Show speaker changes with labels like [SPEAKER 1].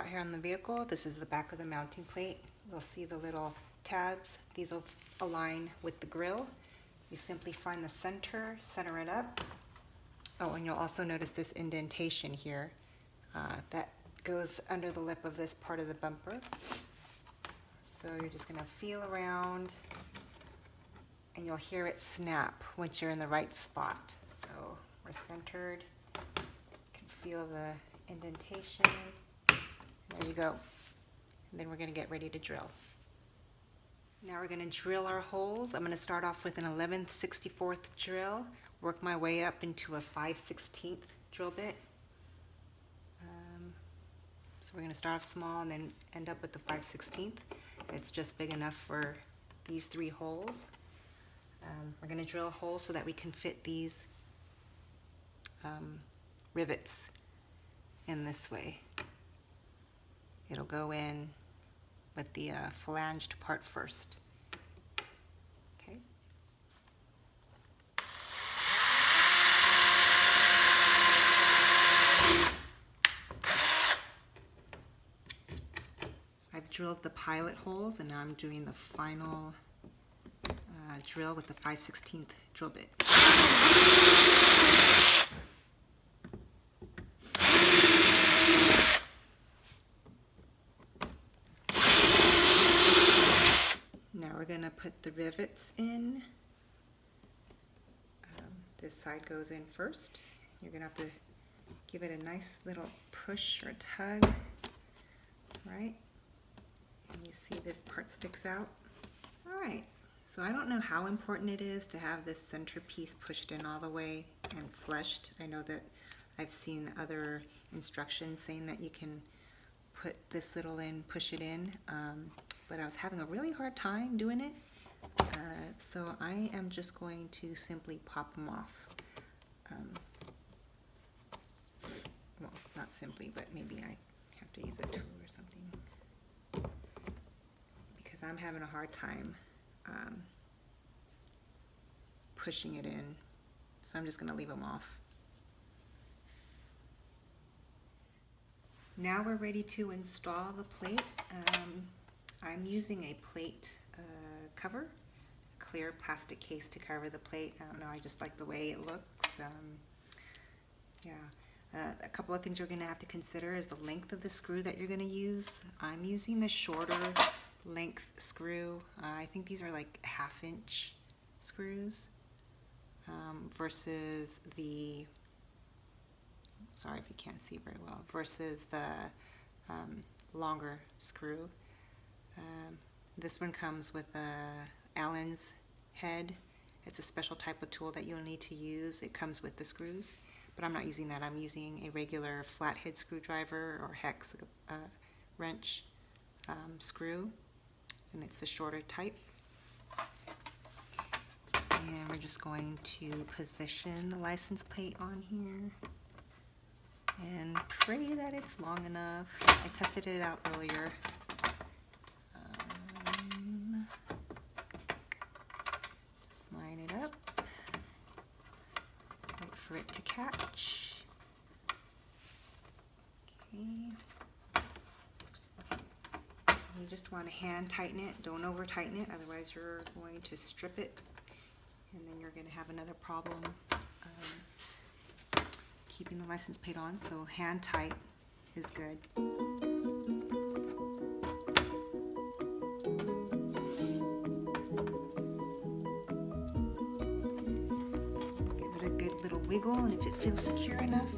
[SPEAKER 1] out here on the vehicle, this is the back of the mounting plate. You'll see the little tabs. These will align with the grill. You simply find the center, center it up. Oh, and you'll also notice this indentation here that goes under the lip of this part of the bumper. So you're just gonna feel around and you'll hear it snap once you're in the right spot. So we're centered. You can feel the indentation. There you go. And then we're gonna get ready to drill. Now we're gonna drill our holes. I'm gonna start off with an 11/64 drill, work my way up into a 5/16 drill bit. So we're gonna start off small and then end up with the 5/16. It's just big enough for these 3 holes. We're gonna drill a hole so that we can fit these rivets in this way. It'll go in with the flanged part first. Okay. I've drilled the pilot holes and now I'm doing the final drill with the 5/16 drill bit. Now we're going to put the rivets in. This side goes in first. You're going to have to give it a nice little push or tug, right? And you see this part sticks out. All right, so I don't know how important it is to have this centerpiece pushed in all the way and fleshed. I know that I've seen other instructions saying that you can put this little in, push it in, but I was having a really hard time doing it. So I am just going to simply pop them off. Well, not simply, but maybe I have to use a tool or something, because I'm having a hard time pushing it in. So I'm just going to leave them off. Now we're ready to install the plate. I'm using a plate cover, a clear plastic case to cover the plate. I don't know, I just like the way it looks. A couple of things you're going to have to consider is the length of the screw that you're going to use. I'm using the shorter length screw. I think these are like 1/2 inch screws versus the, sorry if you can't see very well, versus the longer screw. This one comes with a Allen's head. It's a special type of tool that you'll need to use. It comes with the screws, but I'm not using that. I'm using a regular flathead screwdriver or hex wrench screw, and it's the shorter type. And we're just going to position the license plate on here and pray that it's long enough. I tested it out earlier. Just line it up. Wait for it to catch. Okay. You just want to hand tighten it. Don't over tighten it, otherwise you're going to strip it, and then you're going to have another problem keeping the license plate on. So hand tight is good. Give it a good little wiggle, and if it feels secure enough,